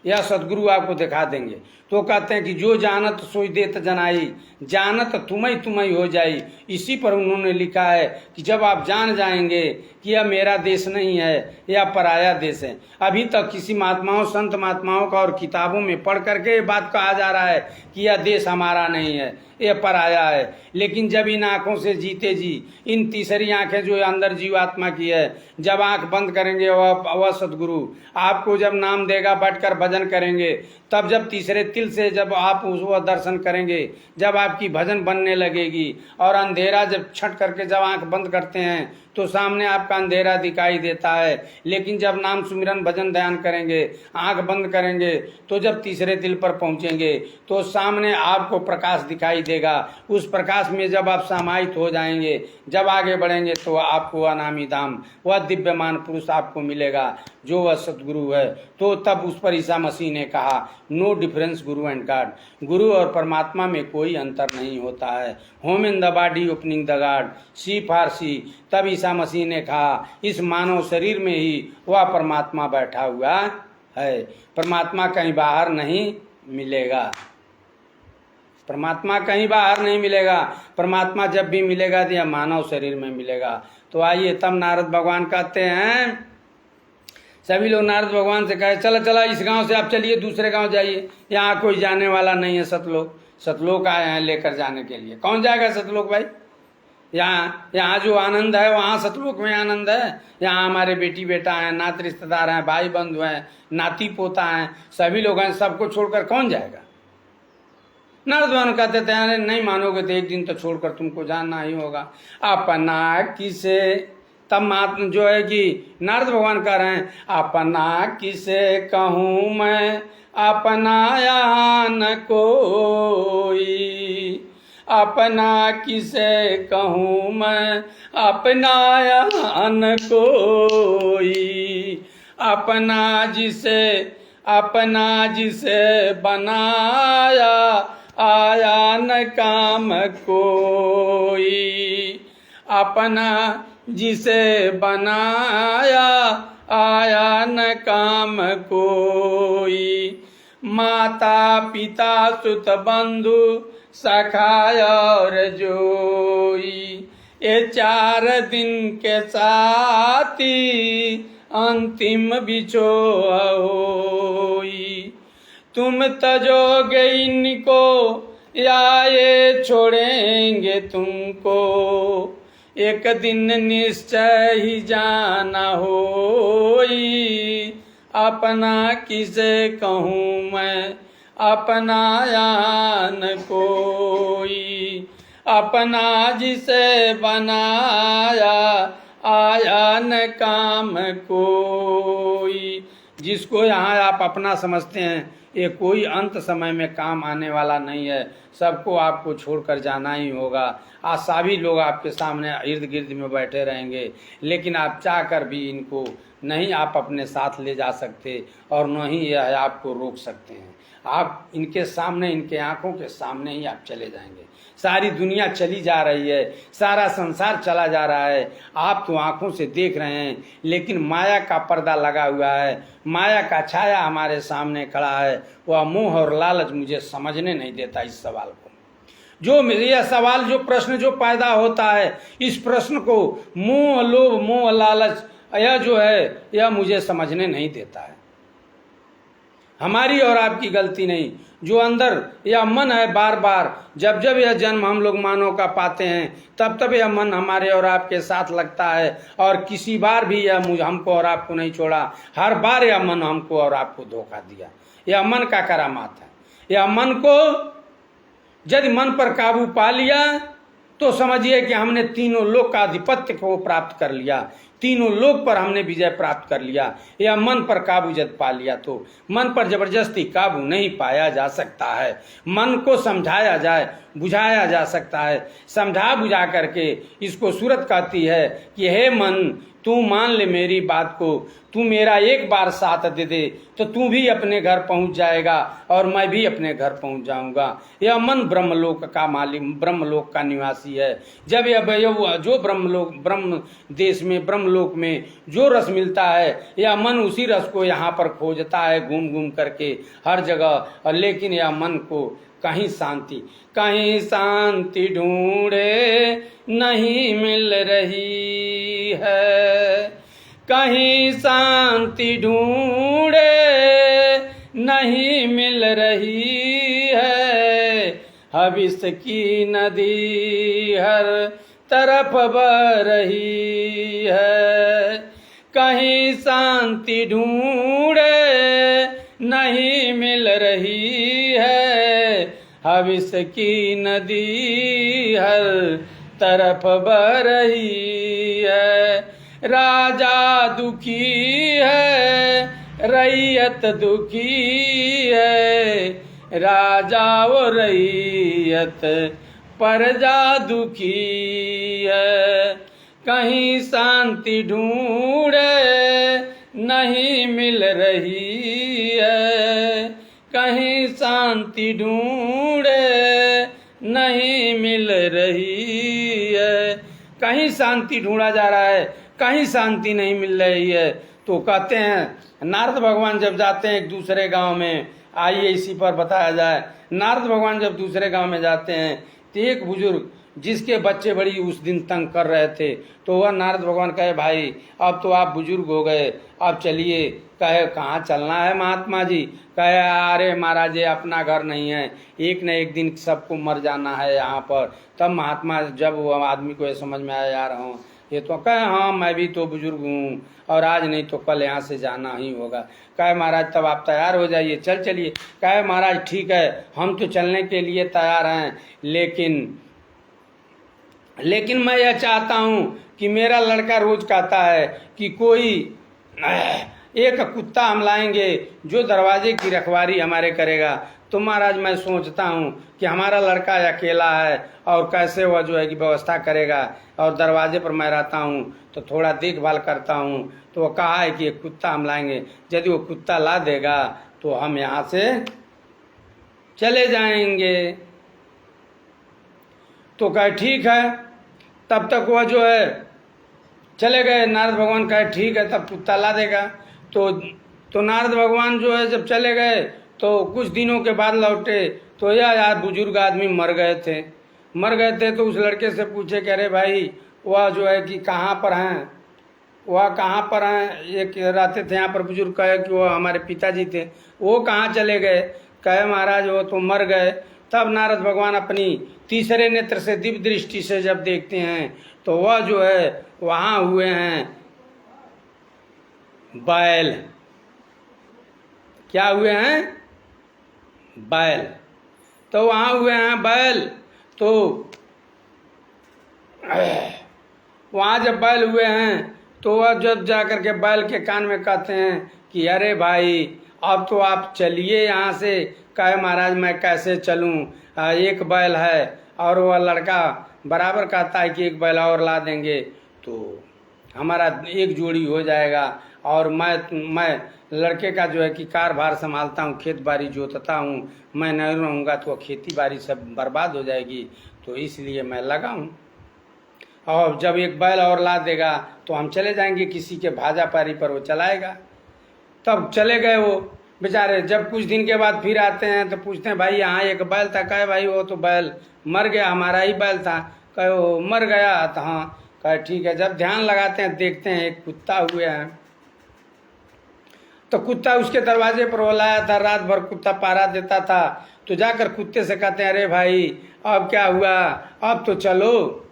यह सदगुरु आपको दिखा देंगे। तो कहते हैं कि जो जानत सोई देत जनाई, जानत तुम्हें हो जाई। इसी पर उन्होंने लिखा है कि जब आप जान जाएंगे कि यह मेरा देश नहीं है, यह पराया देश है। अभी तक किसी महात्माओं, संत महात्माओं का और किताबों में पढ़ करके ये बात कहा जा रहा है कि यह देश हमारा नहीं है, यह पराया है। लेकिन जब इन आंखों से जीते जी, इन तीसरी आंखें जो अंदर जीवात्मा की है, जब आंख बंद करेंगे वह सदगुरु आपको जब नाम देगा, बैठकर भजन करेंगे, तब जब तीसरे तिल से जब आप उसको दर्शन करेंगे, जब आपकी भजन बनने लगेगी और अंधेरा जब छट करके जब आंख बंद करते हैं तो सामने आपका अंधेरा दिखाई देता है। लेकिन जब नाम सुमिरन भजन ध्यान करेंगे, आंख बंद करेंगे, तो जब तीसरे दिल पर पहुंचेंगे तो सामने आपको प्रकाश दिखाई देगा। उस प्रकाश में जब आप समाहित हो जाएंगे, जब आगे बढ़ेंगे तो आपको अनामी धाम, वह दिव्यमान पुरुष आपको मिलेगा जो वह सदगुरु है। तो तब उस पर ईसा मसीह ने कहा, no difference guru and God, guru और परमात्मा में कोई अंतर नहीं होता है। Home in the body opening the God, see for see. तब ईसा मसीह ने कहा, इस मानव शरीर में ही वह परमात्मा बैठा हुआ है, परमात्मा कहीं बाहर नहीं मिलेगा। परमात्मा कहीं बाहर नहीं मिलेगा। परमात्मा जब भी मिलेगा तो यह मानव शरीर में मिलेगा। तो आइए, तब नारद भगवान कहते हैं, सभी लोग नारद भगवान से कहे, चला चला इस गांव से आप चलिए, दूसरे गांव जाइए, यहाँ कोई जाने वाला नहीं है। सतलोक आए हैं लेकर जाने के लिए। कौन जाएगा सतलोक भाई? यहाँ जो आनंद है वहाँ सतलोक में आनंद है। यहाँ हमारे बेटी बेटा हैं, नात रिश्तेदार हैं, भाई बंधु हैं, नाती पोता हैं, सभी लोग हैं। सबको छोड़कर कौन जाएगा? नारद भगवान कहते थे, अरे नहीं मानोगे तो एक दिन तो छोड़कर तुमको जाना ही होगा। अपना किसे, तब महात्मा जो है कि नारद भगवान कह रहे हैं, अपना किसे कहूँ मैं, अपना यहाँ न कोई, अपना किसे कहूँ मैं, अपना यहाँ न कोई, अपना जिसे बनाया आया न काम कोई, अपना जिसे बनाया आया न काम कोई। माता पिता सुत बंधु सखा और जोई, ये 4 दिन के साथी अंतिम बिछो होई। तुम तजोगे इनको या ये छोड़ेंगे तुमको, एक दिन निश्चय ही जाना होई। अपना किसे कहूँ मैं, अपना यान कोई, अपना जिसे बनाया आया न काम कोई। जिसको यहाँ आप अपना समझते हैं, ये कोई अंत समय में काम आने वाला नहीं है। सबको आपको छोड़कर जाना ही होगा। आज सभी लोग आपके सामने इर्द गिर्द में बैठे रहेंगे, लेकिन आप चाहकर भी इनको नहीं आप अपने साथ ले जा सकते और न ही यह आपको रोक सकते हैं। आप इनके सामने, इनके आंखों के सामने ही आप चले जाएंगे। सारी दुनिया चली जा रही है, सारा संसार चला जा रहा है, आप तो आंखों से देख रहे हैं, लेकिन माया का पर्दा लगा हुआ है, माया का छाया हमारे सामने खड़ा है। वह मोह और लालच मुझे समझने नहीं देता इस सवाल को। जो यह सवाल, जो प्रश्न जो पैदा होता है, इस प्रश्न को मोह लोभ मोह लालच, यह जो है यह मुझे समझने नहीं देता है। हमारी और आपकी गलती नहीं, जो अंदर यह मन है, बार बार जब जब यह जन्म हम लोग मानव का पाते हैं, तब तब यह मन हमारे और आपके साथ लगता है, और किसी बार भी यह हमको और आपको नहीं छोड़ा। हर बार यह मन हमको और आपको धोखा दिया। यह मन का करामात है। यह मन को यदि मन पर काबू पा लिया तो समझिए कि हमने तीनों लोक का आधिपत्य को प्राप्त कर लिया, तीनों लोक पर हमने विजय प्राप्त कर लिया। यह मन पर काबू जब पा लिया तो मन पर जबरदस्ती काबू नहीं पाया जा सकता है। मन को समझाया जाए, बुझाया जा सकता है। समझा बुझा करके इसको सूरत कहती है कि हे मन, तू मान ले मेरी बात को, तू मेरा एक बार साथ दे दे तो तू भी अपने घर पहुंच जाएगा और मैं भी अपने घर पहुंच जाऊंगा। यह मन ब्रह्मलोक का मालिक, ब्रह्मलोक का निवासी है। जब यह जो ब्रह्म देश में, ब्रह्मलोक में जो रस मिलता है, यह मन उसी रस को यहाँ पर खोजता है घूम घूम करके हर जगह। और लेकिन यह मन को कहीं शांति ढूंढे नहीं मिल रही है, कहीं शांति ढूंढे नहीं मिल रही है। हविस की नदी हर तरफ बह रही है, कहीं शांति ढूंढे नहीं मिल रही है। हविस की नदी हर तरफ बह रही है। राजा दुखी है, रैयत दुखी है, राजा व रैयत प्रजा दुखी है। कहीं शांति ढूंढे नहीं मिल रही है, कहीं शांति ढूंढे नहीं मिल रही है। कहीं शांति ढूंढा जा रहा है, कहीं शांति नहीं मिल रही है। तो कहते हैं नारद भगवान जब जाते हैं एक दूसरे गांव में, आइए इसी पर बताया जाए। नारद भगवान जब दूसरे गांव में जाते हैं तो एक बुजुर्ग जिसके बच्चे बड़ी उस दिन तंग कर रहे थे, तो वह नारद भगवान कहे भाई अब तो आप बुजुर्ग हो गए, अब चलिए। कहे कहाँ चलना है महात्मा जी? कहे अरे महाराज ये अपना घर नहीं है, एक न एक दिन सबको मर जाना है यहाँ पर। तब महात्मा जब वो आदमी को ये समझ में आया यार हाँ ये तो, कहे हाँ मैं भी तो बुजुर्ग हूँ और आज नहीं तो कल यहाँ से जाना ही होगा। कहे महाराज तब आप तैयार हो जाइए, चलिए। कहे महाराज ठीक है हम तो चलने के लिए तैयार हैं, लेकिन मैं यह चाहता हूँ कि मेरा लड़का रोज कहता है कि कोई एक कुत्ता हम लाएंगे जो दरवाजे की रखवारी हमारे करेगा। तो महाराज मैं सोचता हूँ कि हमारा लड़का अकेला है और कैसे वह जो है कि व्यवस्था करेगा, और दरवाजे पर मैं रहता हूँ तो थोड़ा देखभाल करता हूँ। तो वो कहा है कि एक कुत्ता हम लाएंगे, यदि वो कुत्ता ला देगा तो हम यहाँ से चले जाएंगे। तो कहे ठीक है। तब तक वह जो है चले गए। नारद भगवान कहे ठीक है तब कुत्ता ला देगा। तो नारद भगवान जो है जब चले गए तो कुछ दिनों के बाद लौटे तो यह यार बुजुर्ग आदमी मर गए थे। तो उस लड़के से पूछे कि अरे भाई वह जो है कि कहाँ पर हैं, वह कहाँ पर हैं? एक रहते थे यहाँ पर। बुजुर्ग कहे कि वो हमारे पिताजी थे, वो कहाँ चले गए? कहे महाराज वो तो मर गए। तब नारद भगवान अपनी तीसरे नेत्र से दिव्य दृष्टि से जब देखते हैं तो वह जो है वहाँ हुए हैं बैल। क्या हुए हैं? बैल। तो वहाँ हुए हैं बैल। तो वहाँ जब बैल हुए हैं तो वह जब जा कर के बैल के कान में कहते हैं कि अरे भाई अब तो आप चलिए यहाँ से। कहे महाराज मैं कैसे चलूँ, एक बैल है। और वह लड़का बराबर कहता है कि एक बैल और ला देंगे तो हमारा एक जोड़ी हो जाएगा। और मैं लड़के का जो है कि कारभार संभालता हूँ, खेत बाड़ी जोतता हूँ, मैं नहीं रहूँगा तो खेती बाड़ी सब बर्बाद हो जाएगी, तो इसलिए मैं लगा हूँ। और जब एक बैल और ला देगा तो हम चले जाएंगे, किसी के भाजा पारी पर वो चलाएगा। तब चले गए वो बेचारे। जब कुछ दिन के बाद फिर आते हैं तो पूछते हैं भाई यहाँ एक बैल था। कहे भाई वो तो बैल मर गया, हमारा ही बैल था। कहे वो मर गया? तो हाँ। कहे ठीक है। जब ध्यान लगाते हैं देखते हैं एक कुत्ता हुए हैं। तो कुत्ता उसके दरवाजे पर वो लाया था, रात भर कुत्ता पहरा देता था। तो जाकर कुत्ते से कहते हैं अरे भाई अब क्या हुआ, अब तो चलो।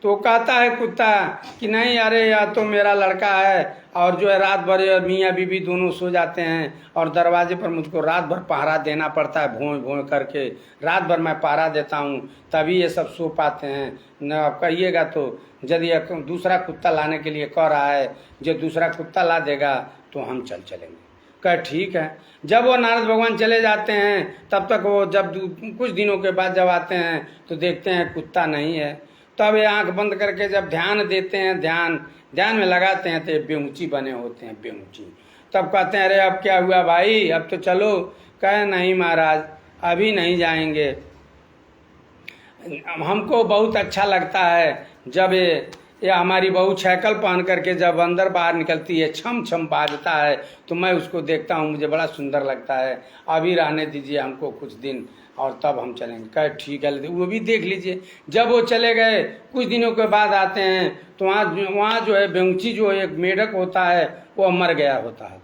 तो कहता है कुत्ता कि नहीं अरे यार तो मेरा लड़का है और जो है रात भर मियाँ बीबी दोनों सो जाते हैं और दरवाजे पर मुझको रात भर पहरा देना पड़ता है, भों भों करके रात भर मैं पहरा देता हूँ तभी ये सब सो पाते हैं। न आप कहिएगा तो यदि दूसरा कुत्ता लाने के लिए कह रहा है, जो दूसरा कुत्ता ला देगा तो हम चलेंगे। कह ठीक है। जब वो नारद भगवान चले जाते हैं तब तक वो जब कुछ दिनों के बाद जब आते हैं तो देखते हैं कुत्ता नहीं है। तब ये आंख बंद करके जब ध्यान देते हैं, ध्यान में लगाते हैं तो ये बेऊंची बने होते हैं, बेऊंची। तब कहते हैं अरे अब क्या हुआ भाई, अब तो चलो। कहे नहीं महाराज अभी नहीं जाएंगे, हमको बहुत अच्छा लगता है जब ये हमारी बहू छैकल पहन करके जब अंदर बाहर निकलती है, छम छम बाजता है, तो मैं उसको देखता हूँ, मुझे बड़ा सुंदर लगता है। अभी रहने दीजिए हमको कुछ दिन और तब हम चलेंगे। कहे ठीक है, वो भी देख लीजिए। जब वो चले गए, कुछ दिनों के बाद आते हैं तो वहाँ जो है बेऊंची जो एक मेढक होता है वो मर गया होता है।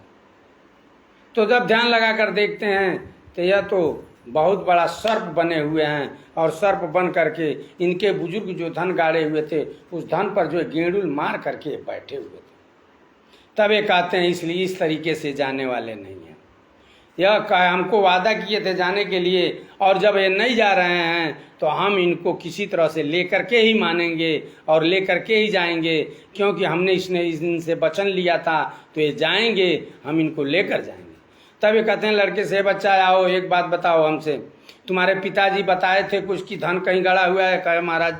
तो जब ध्यान लगा कर देखते हैं तो यह तो बहुत बड़ा सर्प बने हुए हैं, और सर्प बन करके इनके बुजुर्ग जो धन गाड़े हुए थे उस धन पर जो गेंडुल मार करके बैठे हुए थे। तब ये कहते हैं इसलिए इस तरीके से जाने वाले नहीं हैं। यह हमको वादा किए थे जाने के लिए, और जब ये नहीं जा रहे हैं तो हम इनको किसी तरह से लेकर के ही मानेंगे और लेकर के ही जाएंगे, क्योंकि हमने इनसे वचन लिया था, तो ये जाएंगे, हम इनको लेकर जाएंगे। तब ये कहते हैं लड़के से बच्चा आओ एक बात बताओ हमसे, तुम्हारे पिताजी बताए थे कुछ कि धन कहीं गड़ा हुआ है? कहे महाराज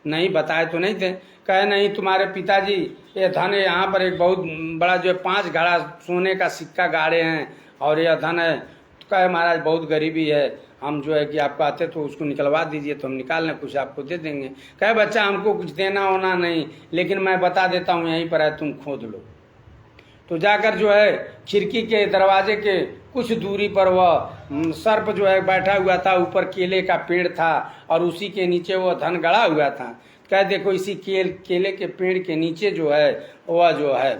नहीं बताए तो नहीं थे। कहे नहीं, तुम्हारे पिताजी ये धन यहाँ पर एक बहुत बड़ा जो है 5 घड़ा सोने का सिक्का गाड़े हैं और यह धन है। तो कहे महाराज बहुत गरीबी है, हम जो है कि आप कहते तो उसको निकलवा दीजिए तो हम निकाल लें, कुछ आपको दे देंगे। कहे बच्चा हमको कुछ देना होना नहीं, लेकिन मैं बता देता हूँ यहीं पर है, तुम खोद लो। तो जाकर जो है खिड़की के दरवाजे के कुछ दूरी पर वह सर्प जो है बैठा हुआ था, ऊपर केले का पेड़ था और उसी के नीचे वह धन गड़ा हुआ था। कह देखो इसी केले के पेड़ के नीचे जो है वह जो है,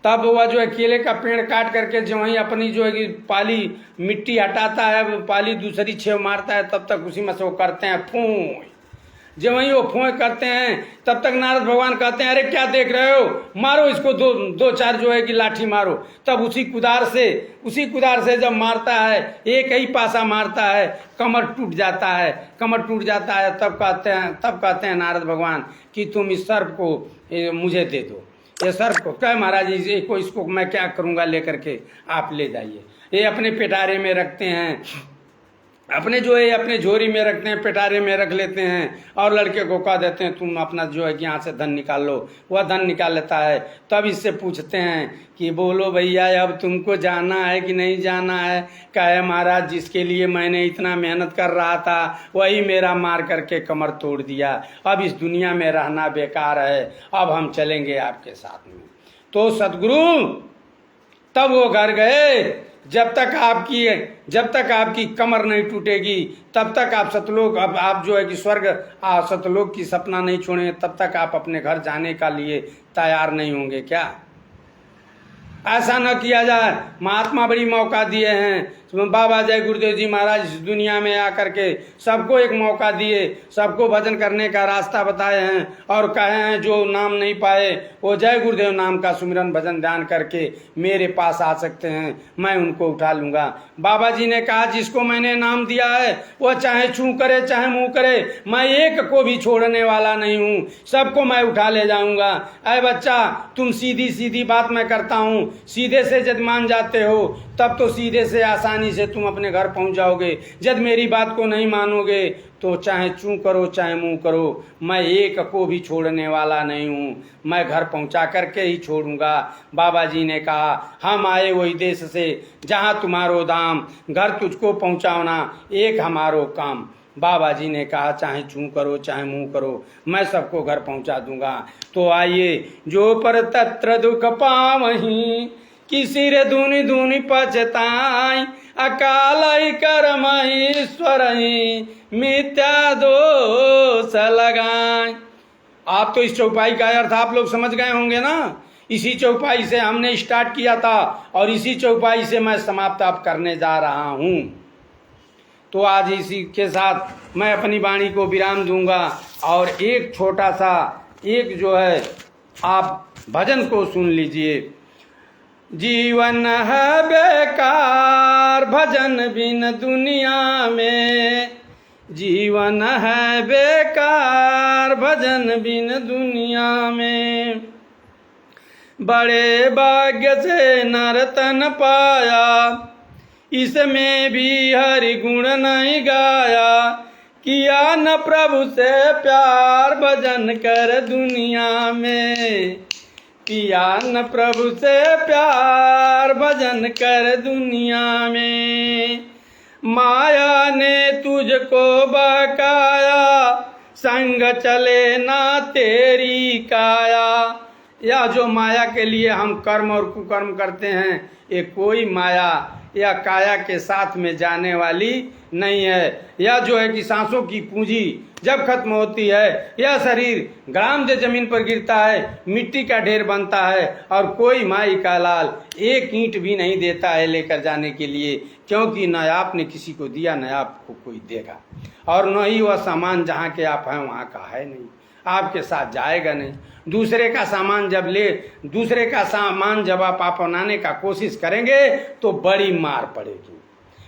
तब वह जो है केले का पेड़ काट करके जो ही अपनी जो है कि पाली मिट्टी हटाता है, पाली दूसरी छेव मारता है, तब तक उसी में से वो करते हैं फूं। जब वही वो फूं करते हैं तब तक नारद भगवान कहते हैं अरे क्या देख रहे हो, मारो इसको, दो चार जो है कि लाठी मारो। तब उसी कुदार से जब मारता है, एक ही पासा मारता है, कमर टूट जाता है। तब कहते हैं नारद भगवान कि तुम इस सर्प को मुझे दे दो, ये सर्प को। कहे महाराज इसको मैं क्या करूँगा, लेकर के आप ले जाइए। ये अपने पिटारे में रखते हैं, अपने जो है अपने झोरी में रखते हैं, पिटारे में रख लेते हैं, और लड़के को कह देते हैं तुम अपना जो है कि यहाँ से धन निकाल लो। वह धन निकाल लेता है। तब इससे पूछते हैं कि बोलो भैया अब तुमको जाना है कि नहीं जाना है? कहे महाराज जिसके लिए मैंने इतना मेहनत कर रहा था वही मेरा मार करके कमर तोड़ दिया, अब इस दुनिया में रहना बेकार है, अब हम चलेंगे आपके साथ में। तो सदगुरु तब वो घर गए। जब तक आपकी कमर नहीं टूटेगी तब तक आप सतलोक, अब आप जो है कि स्वर्ग सतलोक की सपना नहीं छोड़ेंगे, तब तक आप अपने घर जाने का लिए तैयार नहीं होंगे क्या? ऐसा न किया जाए। महात्मा बड़ी मौका दिए हैं, बाबा जय गुरुदेव जी महाराज इस दुनिया में आकर के सबको एक मौका दिए, सबको भजन करने का रास्ता बताए हैं, और कहे हैं जो नाम नहीं पाए वो जय गुरुदेव नाम का सुमिरन भजन ध्यान करके मेरे पास आ सकते हैं, मैं उनको उठा लूंगा। बाबा जी ने कहा जिसको मैंने नाम दिया है वो चाहे छू करे चाहे मुंह करे, मैं एक को भी छोड़ने वाला नहीं हूँ, सबको मैं उठा ले जाऊंगा। अरे बच्चा तुम सीधी बात मैं करता हूँ, सीधे से जब मान जाते हो तब तो सीधे से आसानी से तुम अपने घर पहुंच जाओगे। जब मेरी बात को नहीं मानोगे तो चाहे चूं करो चाहे मुंह करो, मैं एक को भी छोड़ने वाला नहीं हूँ, मैं घर पहुंचा करके ही छोड़ूंगा। बाबा जी ने कहा हम आए वही देश से जहाँ तुम्हारो धाम, घर तुझको पहुंचाना एक हमारो काम। बाबा जी ने कहा चाहे चूं करो चाहे मुंह करो, मैं सबको घर पहुंचा दूंगा। तो आइए जो पर तत्र दुख पावहीं, किसी रे धुनि धुनि पछताई, अकाल कर्म ईश्वर मिथ्या दोष लगाए। आप तो इस चौपाई का अर्थ आप लोग समझ गए होंगे ना। इसी चौपाई से हमने स्टार्ट किया था और इसी चौपाई से मैं समाप्त आप करने जा रहा हूँ। तो आज इसी के साथ मैं अपनी वाणी को विराम दूंगा, और एक छोटा सा एक जो है आप भजन को सुन लीजिए। जीवन है बेकार भजन बिन दुनिया में, जीवन है बेकार भजन बिन दुनिया में, बड़े भाग्य से नर तन पाया, इसमें भी हरि गुण नहीं गाया, किया न प्रभु से प्यार भजन कर दुनिया में, किया न प्रभु से प्यार भजन कर दुनिया में। माया ने तुझको बकाया संग चले ना तेरी काया। या जो माया के लिए हम कर्म और कुकर्म करते हैं, ये कोई माया या काया के साथ में जाने वाली नहीं है। यह जो है कि सांसों की पूंजी जब खत्म होती है, यह शरीर ग्राम से जमीन पर गिरता है, मिट्टी का ढेर बनता है और कोई माई का लाल एक ईंट भी नहीं देता है लेकर जाने के लिए, क्योंकि न आपने किसी को दिया न आपको कोई देगा, और न ही वह सामान जहाँ के आप हैं वहाँ का है नहीं, आपके साथ जाएगा नहीं। दूसरे का सामान जब आप अपनाने का कोशिश करेंगे तो बड़ी मार पड़ेगी।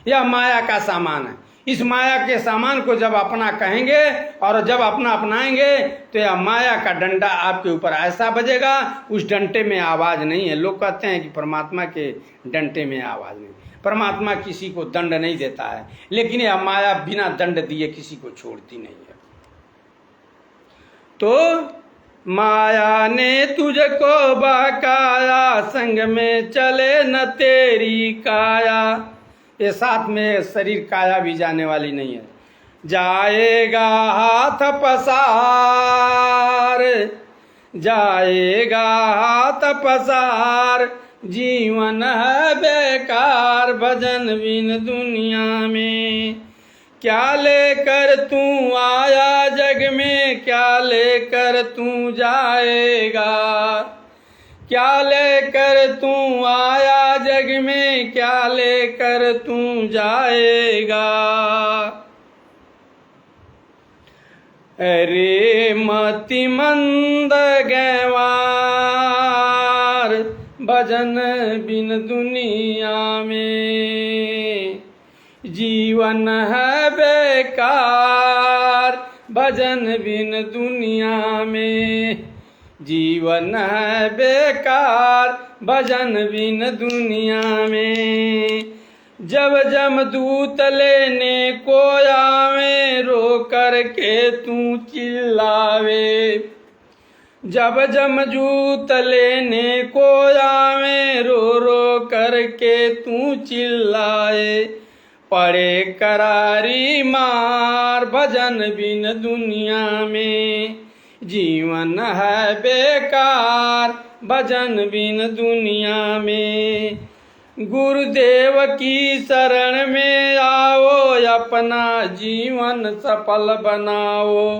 यह माया का सामान है। इस माया के सामान को जब अपना कहेंगे और जब अपना अपनाएंगे तो यह माया का डंडा आपके ऊपर ऐसा बजेगा, उस डंडे में आवाज नहीं है। लोग कहते हैं कि परमात्मा के डंडे में आवाज नहीं। परमात्मा किसी को दंड नहीं देता है, लेकिन यह माया बिना दंड दिए किसी को छोड़ती नहीं है। तो माया ने तुझको बकाया संग में चले न तेरी काया। ये साथ में शरीर काया भी जाने वाली नहीं है। जाएगा हाथ पसार, जाएगा हाथ पसार, जीवन है बेकार भजन बिन दुनिया में। क्या लेकर तू आया जग में, क्या लेकर तू जाएगा, क्या लेकर तू आया जग में, क्या लेकर तू जाएगा। अरे मति मंद गंवार भजन बिन दुनिया में, जीवन है बेकार भजन बिन दुनिया में, जीवन है बेकार भजन बिन दुनिया में। जब जमदूत लेने को आवे रो कर के तू चिल्लावे, जब जमदूत लेने को आवे रो रो कर के तू चिल्लाए। पड़े करारी मार भजन बिन दुनिया में, जीवन है बेकार भजन बिन दुनिया में। गुरुदेव की शरण में आओ अपना जीवन सफल बनाओ,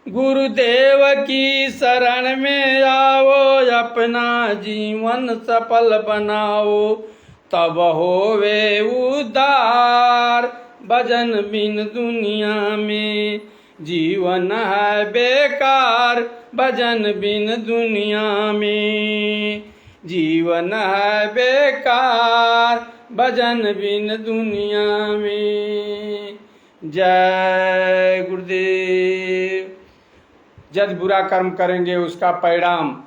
गुरुदेव की शरण में आओ अपना जीवन सफल बनाओ। तब होवे उद्धार भजन बिन दुनिया में, जीवन है बेकार भजन बिन दुनिया में, जीवन है बेकार भजन बिन दुनिया में। जय गुरुदेव। जब बुरा कर्म करेंगे उसका परिणाम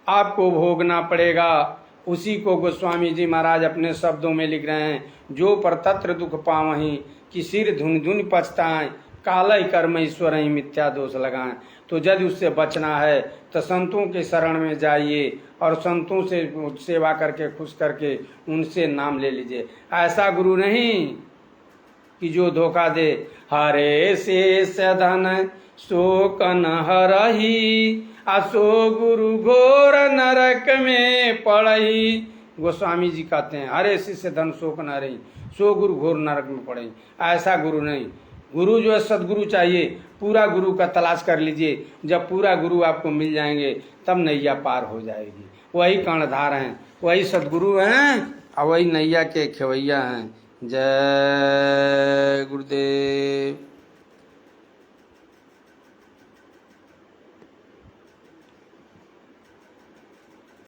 आपको भोगना पड़ेगा। उसी को गोस्वामी जी महाराज अपने शब्दों में लिख रहे हैं। जो परतत्र दुख पावहीं कि सिर धुन धुन पछताएं, कालय कर्म ईश्वर ही मिथ्या दोष लगाएं। तो यदि उससे बचना है तो संतों के शरण में जाइए और संतों से सेवा करके खुश करके उनसे नाम ले लीजिए। ऐसा गुरु नहीं कि जो धोखा दे। हरे शेष धन शोक न हरही, असो गुरु घोर नरक में पड़ही। गोस्वामी जी कहते हैं हरे शिष्य धन शोक न रही, सो गुरु घोर नरक में पड़ही। ऐसा गुरु नहीं। गुरु जो है सदगुरु चाहिए। पूरा गुरु का तलाश कर लीजिए। जब पूरा गुरु आपको मिल जाएंगे तब नैया पार हो जाएगी। वही कर्णधार हैं, वही सदगुरु हैं और वही नैया के खेवैया हैं। जय गुरुदेव।